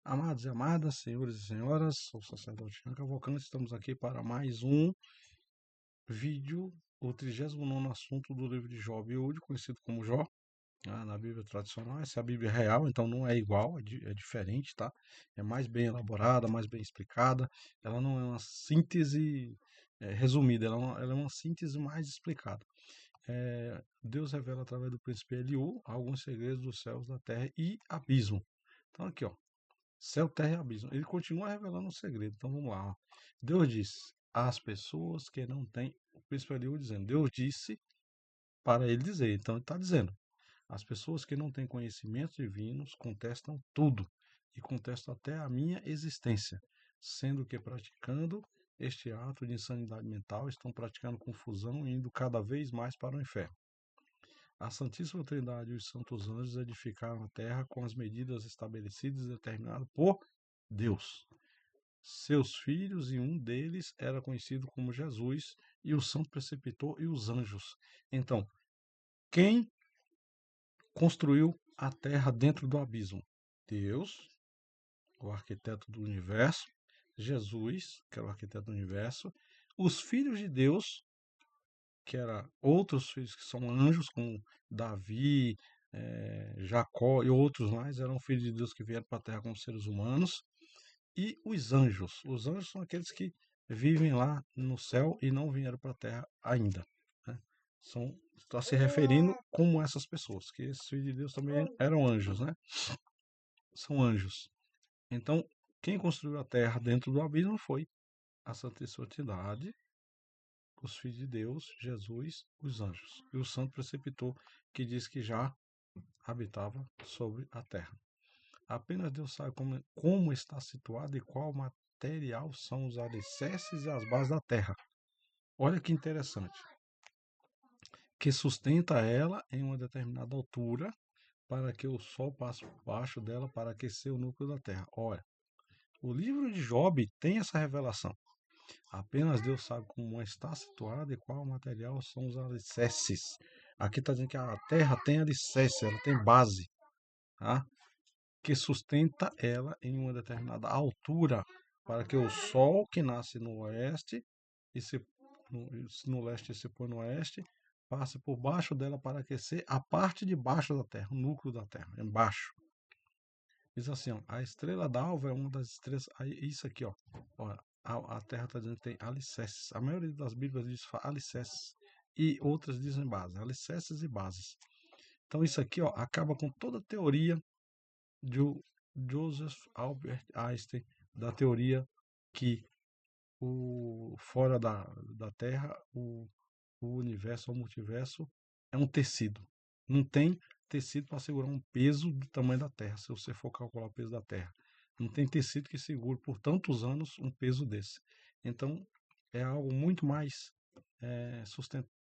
Amados e amadas, senhores e senhoras, sou o sacerdote Jean Cavalcante, estamos aqui para mais um vídeo, o 39º assunto do livro de Jó, hoje conhecido como Jó, na Bíblia tradicional. Essa é a Bíblia real, então não é igual, é diferente, tá? É mais bem elaborada, mais bem explicada, ela não é uma síntese resumida, ela é uma síntese mais explicada. Deus revela através do príncipe Eliú alguns segredos dos céus, da terra e abismo. Então aqui, ó. Céu, terra e abismo. Ele continua revelando um segredo. Então vamos lá. Ó. Deus disse às pessoas que não têm. O príncipe Eliú dizendo: Deus disse para ele dizer. Então ele está dizendo: as pessoas que não têm conhecimentos divinos contestam tudo e contestam até a minha existência, sendo que praticando este ato de insanidade mental estão praticando confusão e indo cada vez mais para o inferno. A Santíssima Trindade e os santos anjos edificaram a terra com as medidas estabelecidas e determinadas por Deus. Seus filhos, e um deles era conhecido como Jesus, e o santo preceptor e os anjos. Então, quem construiu a terra dentro do abismo? Deus, o arquiteto do universo, Jesus, que era o arquiteto do universo, os filhos de Deus, que eram outros filhos que são anjos, como Davi, Jacó e outros mais, eram filhos de Deus que vieram para a terra como seres humanos, e os anjos. Os anjos são aqueles que vivem lá no céu e não vieram para a terra ainda. Né? Está se referindo como essas pessoas, que esses filhos de Deus também eram anjos, né? São anjos. Então, quem construiu a terra dentro do abismo foi a Santíssima Trindade, os filhos de Deus, Jesus, os anjos. E o santo preceptor que diz que já habitava sobre a terra. Apenas Deus sabe como está situado e qual material são os alicerces e as bases da terra. Olha que interessante. Que sustenta ela em uma determinada altura para que o sol passe por baixo dela para aquecer o núcleo da terra. Olha, o livro de Job tem essa revelação. Apenas Deus sabe como está situada e qual material são os alicerces. Aqui está dizendo que a terra tem alicerce, ela tem base, tá? Que sustenta ela em uma determinada altura, para que o sol que nasce no oeste e no leste e se põe no oeste, passe por baixo dela para aquecer a parte de baixo da Terra, o núcleo da Terra, embaixo. Diz assim, ó, a estrela d'alva é uma das estrelas. Isso aqui, ó, a Terra está dizendo que tem alicerces. A maioria das Bíblias diz alicerces e outras dizem bases, alicerces e bases. Então isso aqui, ó, acaba com toda a teoria de Joseph Albert Einstein, da teoria que fora da Terra, o universo, o multiverso, é um tecido. Não tem tecido para segurar um peso do tamanho da Terra, se você for calcular o peso da Terra. Não tem tecido que segure por tantos anos um peso desse. Então, é algo muito mais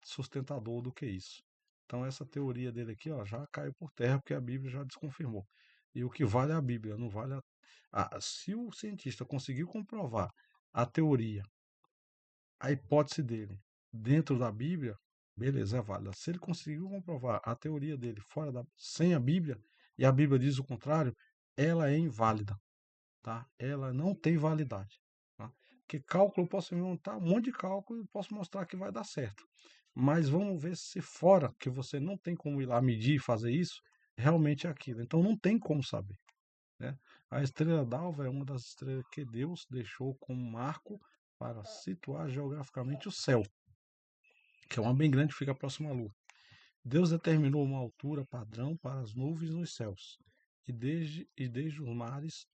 sustentador do que isso. Então, essa teoria dele aqui, ó, já caiu por terra, porque a Bíblia já desconfirmou. E o que vale é a Bíblia, não vale se o cientista conseguiu comprovar a teoria, a hipótese dele dentro da Bíblia, beleza, é válida. Se ele conseguiu comprovar a teoria dele sem a Bíblia, e a Bíblia diz o contrário, ela é inválida, tá? Ela não tem validade, tá? Porque cálculo eu posso montar um monte de cálculo e posso mostrar que vai dar certo. Mas vamos ver se fora que você não tem como ir lá medir e fazer isso, realmente é aquilo. Então não tem como saber, né? A estrela d'alva é uma das estrelas que Deus deixou como marco para situar geograficamente o céu, que é uma bem grande que fica próximo à Lua. Deus determinou uma altura padrão para as nuvens nos céus, desde os mares,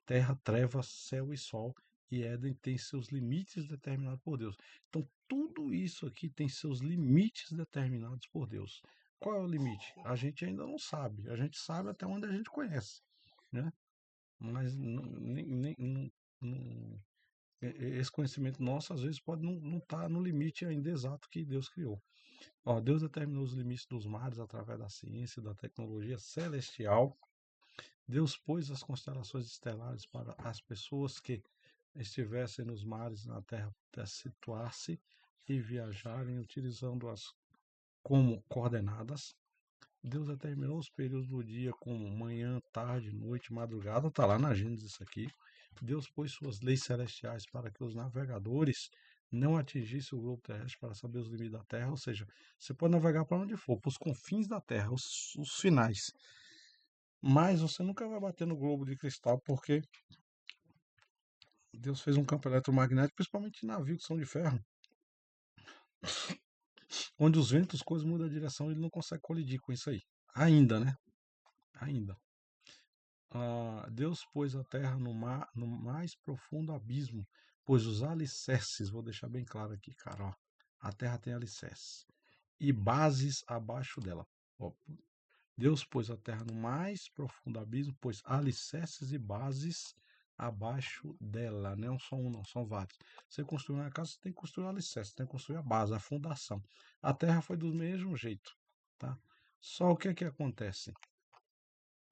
terra, trevas, céu e sol, e Éden tem seus limites determinados por Deus. Então, tudo isso aqui tem seus limites determinados por Deus. Qual é o limite? A gente ainda não sabe. A gente sabe até onde a gente conhece, né? Mas esse conhecimento nosso, às vezes, pode não estar no limite ainda exato que Deus criou. Ó, Deus determinou os limites dos mares através da ciência e da tecnologia celestial. Deus pôs as constelações estelares para as pessoas que estivessem nos mares na Terra situar-se e viajarem utilizando-as como coordenadas. Deus determinou os períodos do dia como manhã, tarde, noite, madrugada, está lá na Gênesis isso aqui. Deus pôs suas leis celestiais para que os navegadores não atingissem o globo terrestre para saber os limites da Terra, ou seja, você pode navegar para onde for, para os confins da Terra, os finais. Mas você nunca vai bater no globo de cristal, porque Deus fez um campo eletromagnético, principalmente em navios que são de ferro, onde os ventos, coisas mudam a direção, ele não consegue colidir com isso aí. Ainda, né? Ainda. Deus pôs a terra no mar, no mais profundo abismo, pois os alicerces, vou deixar bem claro aqui, cara, ó, a terra tem alicerces e bases abaixo dela. Ó, Deus pôs a terra no mais profundo abismo, pois alicerces e bases abaixo dela, não só um, não, são vários. Você construir uma casa, você tem que construir o alicerce, tem que construir a base, a fundação. A terra foi do mesmo jeito, tá? Só o que é que acontece?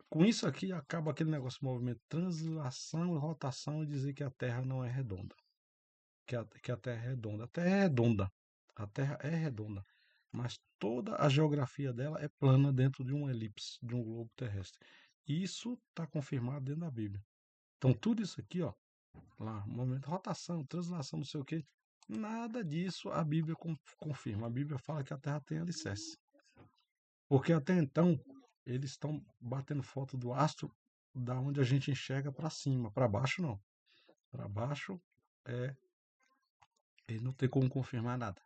Com isso aqui acaba aquele negócio de movimento, translação e rotação e dizer que a Terra não é redonda. Que a Terra é redonda. A Terra é redonda. A Terra é redonda. Mas toda a geografia dela é plana dentro de uma elipse, de um globo terrestre. E isso está confirmado dentro da Bíblia. Então tudo isso aqui, ó, lá, movimento, rotação, translação, não sei o quê, nada disso a Bíblia confirma. A Bíblia fala que a Terra tem alicerce. Porque até então eles estão batendo foto do astro da onde a gente enxerga para cima, para baixo não. Para baixo é ele não tem como confirmar nada.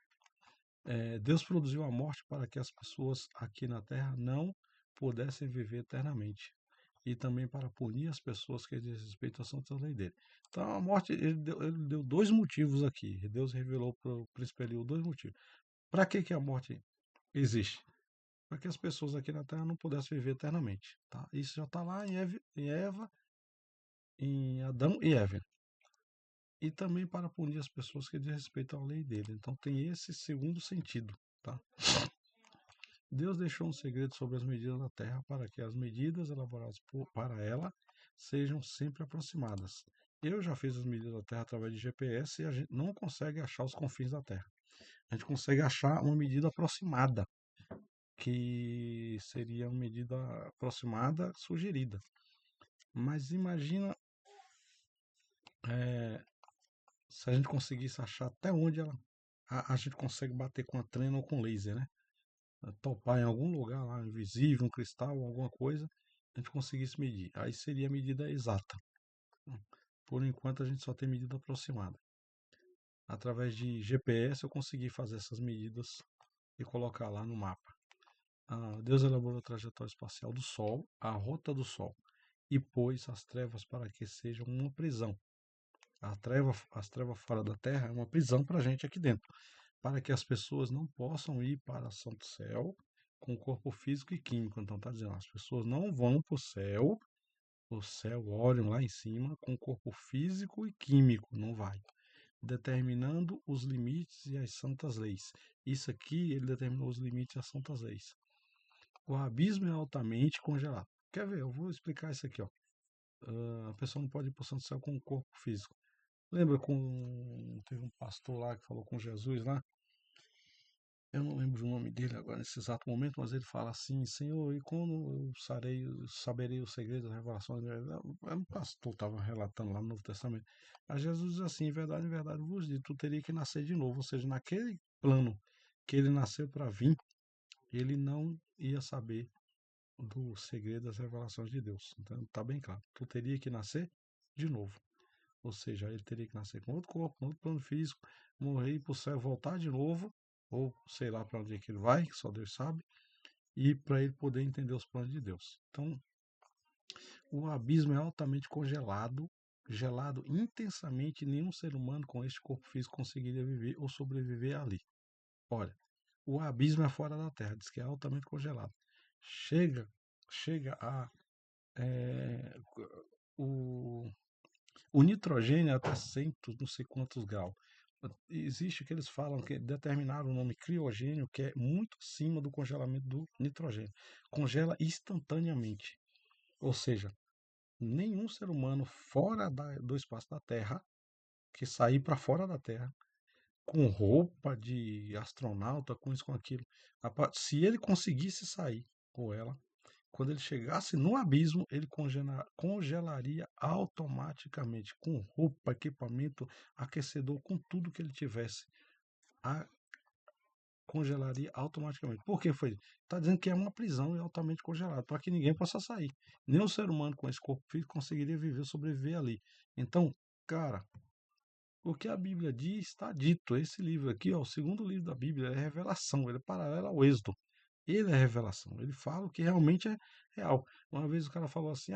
Deus produziu a morte para que as pessoas aqui na Terra não pudessem viver eternamente. E também para punir as pessoas que desrespeitam a santa lei dele. Então a morte, ele deu dois motivos aqui. Deus revelou para o príncipe Eliú dois motivos. Para que a morte existe? Para que as pessoas aqui na Terra não pudessem viver eternamente. Tá? Isso já está lá em Adão e Eva. E também para punir as pessoas que desrespeitam a lei dele. Então tem esse segundo sentido. Tá? Deus deixou um segredo sobre as medidas da Terra para que as medidas elaboradas para ela sejam sempre aproximadas. Eu já fiz as medidas da Terra através de GPS e a gente não consegue achar os confins da Terra. A gente consegue achar uma medida aproximada, que seria uma medida aproximada sugerida. Mas imagina se a gente conseguisse achar até onde a gente consegue bater com a trena ou com laser, né? Topar em algum lugar lá, invisível, um cristal, alguma coisa, a gente conseguisse medir. Aí seria a medida exata. Por enquanto a gente só tem medida aproximada. Através de GPS eu consegui fazer essas medidas e colocar lá no mapa. Deus elaborou a trajetória espacial do Sol, a rota do Sol, e pôs as trevas para que sejam uma prisão. As trevas fora da Terra é uma prisão para a gente aqui dentro, para que as pessoas não possam ir para o Santo Céu com o corpo físico e químico. Então está dizendo, as pessoas não vão para o céu, olham lá em cima com o corpo físico e químico, não vai. Determinando os limites e as santas leis. Isso aqui, ele determinou os limites e as santas leis. O abismo é altamente congelado. Quer ver? Eu vou explicar isso aqui, ó. A pessoa não pode ir para o Santo Céu com o corpo físico. Lembra teve um pastor lá que falou com Jesus lá? Eu não lembro o nome dele agora nesse exato momento, mas ele fala assim: Senhor, e como saberei o segredo da revelação? Um pastor estava relatando lá no Novo Testamento. Aí Jesus diz assim: em verdade vos digo, tu teria que nascer de novo. Ou seja, naquele plano que ele nasceu para vir, ele não ia saber do segredo das revelações de Deus. Então tá bem claro. Tu teria que nascer de novo. Ou seja, ele teria que nascer com outro corpo, com outro plano físico, morrer, ir para o céu, voltar de novo, ou sei lá para onde é que ele vai, que só Deus sabe, e para ele poder entender os planos de Deus. Então, o abismo é altamente congelado, gelado intensamente, e nenhum ser humano com este corpo físico conseguiria viver ou sobreviver ali. Olha, o abismo é fora da Terra, diz que é altamente congelado. Chega a o O nitrogênio é até 100, não sei quantos graus. Existe que eles falam que determinaram o nome criogênio, que é muito acima do congelamento do nitrogênio. Congela instantaneamente. Ou seja, nenhum ser humano fora do espaço da Terra, que sair para fora da Terra, com roupa de astronauta, com isso, com aquilo, se ele conseguisse sair ou ela, quando ele chegasse no abismo, ele congelaria automaticamente, com roupa, equipamento, aquecedor, com tudo que ele tivesse. Congelaria automaticamente. Por que foi? Está dizendo que é uma prisão e altamente congelada, para que ninguém possa sair. Nem o ser humano com esse corpo físico conseguiria viver, sobreviver ali. Então, cara, o que a Bíblia diz está dito. Esse livro aqui, ó, o segundo livro da Bíblia, é revelação, ele é paralelo ao Êxodo. Ele é revelação, ele fala o que realmente é real. Uma vez o cara falou assim: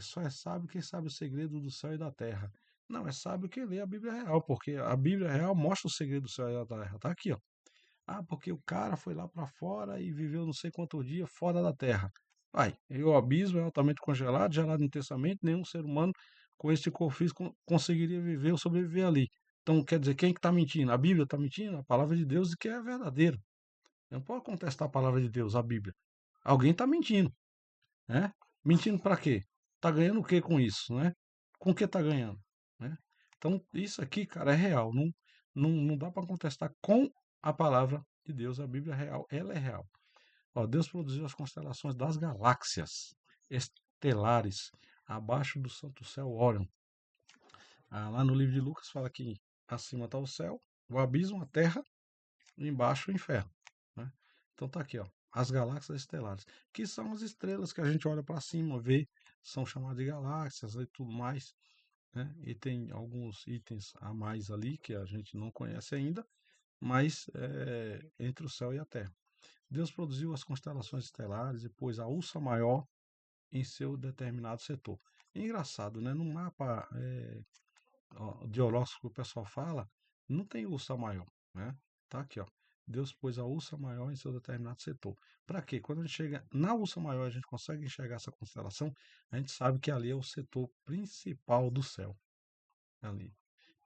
só é sábio quem sabe o segredo do céu e da terra. Não, é sábio quem lê a Bíblia real, porque a Bíblia real mostra o segredo do céu e da terra. Tá aqui, ó. Porque o cara foi lá para fora e viveu não sei quantos dias fora da terra. E o abismo é altamente congelado, gelado intensamente, nenhum ser humano com este corpo físico conseguiria viver ou sobreviver ali. Então, quer dizer, quem que está mentindo? A Bíblia está mentindo? A palavra de Deus que é verdadeira. Não pode contestar a palavra de Deus, a Bíblia. Alguém está mentindo, né? Mentindo para quê? Está ganhando o que com isso, né? Com o que está ganhando, né? Então, isso aqui, cara, é real. Não dá para contestar com a palavra de Deus. A Bíblia é real, ela é real. Ó, Deus produziu as constelações das galáxias estelares abaixo do santo céu Órion. Lá no livro de Lucas fala que acima está o céu, o abismo, a terra, e embaixo o inferno, né? Então tá aqui, ó, as galáxias estelares, que são as estrelas que a gente olha para cima, vê, são chamadas de galáxias e tudo mais, né? E tem alguns itens a mais ali que a gente não conhece ainda, mas entre o céu e a terra. Deus produziu as constelações estelares e pôs a Ursa Maior em seu determinado setor. Engraçado, né? No mapa de horóscopo que o pessoal fala, não tem Ursa Maior, né? Tá aqui, ó. Deus pôs a Ursa Maior em seu determinado setor. Para quê? Quando a gente chega na Ursa Maior, a gente consegue enxergar essa constelação, a gente sabe que ali é o setor principal do céu. Ali.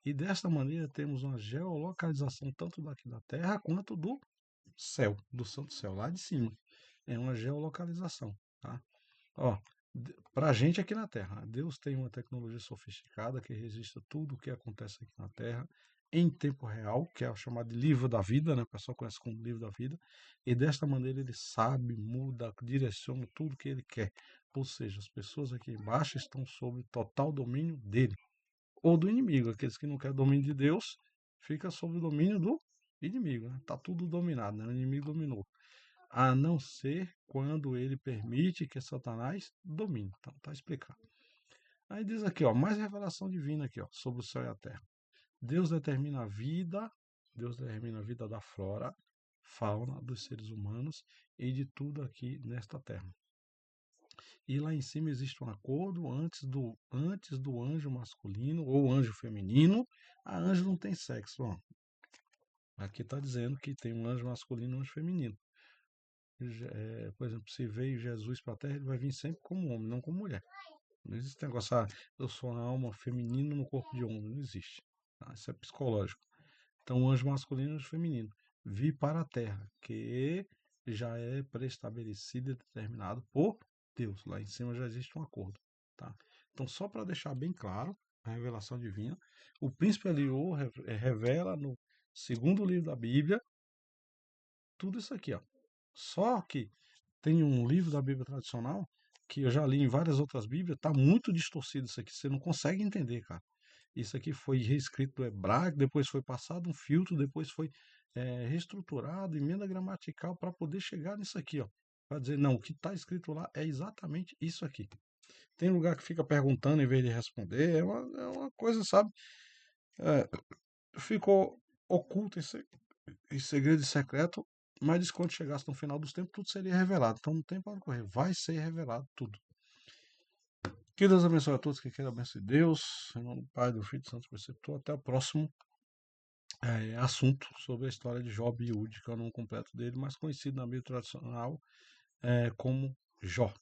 E desta maneira temos uma geolocalização tanto daqui da Terra quanto do céu, do santo céu, lá de cima. É uma geolocalização, tá? Ó, para a gente aqui na Terra, Deus tem uma tecnologia sofisticada que registra tudo o que acontece aqui na Terra em tempo real, que é o chamado de livro da vida, né? O pessoal conhece como livro da vida, e desta maneira ele sabe, muda, direciona tudo que ele quer. Ou seja, as pessoas aqui embaixo estão sob total domínio dele, ou do inimigo. Aqueles que não querem domínio de Deus, fica sob o domínio do inimigo, né? Tá tudo dominado, né? O inimigo dominou, a não ser quando ele permite que Satanás domine. Então, tá explicado. Aí diz aqui, ó, mais revelação divina aqui, ó, sobre o céu e a terra. Deus determina a vida, Deus determina a vida da flora, fauna, dos seres humanos e de tudo aqui nesta terra. E lá em cima existe um acordo antes do anjo masculino ou anjo feminino. A anjo não tem sexo, ó. Aqui está dizendo que tem um anjo masculino e um anjo feminino. Por exemplo, se veio Jesus para a Terra, ele vai vir sempre como homem, não como mulher. Não existe negócio, eu sou uma alma feminina no corpo de homem. Não existe. Tá? Isso é psicológico. Então, anjo masculino e anjo feminino. Vi para a Terra, que já é pré-estabelecido e determinado por Deus. Lá em cima já existe um acordo. Tá? Então, só para deixar bem claro a revelação divina, o príncipe Eliú revela no segundo livro da Bíblia tudo isso aqui, ó. Só que tem um livro da Bíblia tradicional que eu já li em várias outras Bíblias, tá muito distorcido isso aqui, você não consegue entender, cara. Isso aqui foi reescrito do hebraico, depois foi passado um filtro, depois foi reestruturado, emenda gramatical para poder chegar nisso aqui, ó. Para dizer, não, o que está escrito lá é exatamente isso aqui. Tem lugar que fica perguntando em vez de responder, é uma coisa, sabe? Ficou oculto em segredo e secreto, mas quando chegasse no final dos tempos, tudo seria revelado. Então não tem para onde correr, vai ser revelado tudo. Que Deus abençoe a todos, que queira abençoe Deus, em nome do Pai, do Filho e do Santo Espírito. Até o próximo assunto sobre a história de Job e Ud, que é o nome completo dele, mas conhecido na Bíblia tradicional como Jó.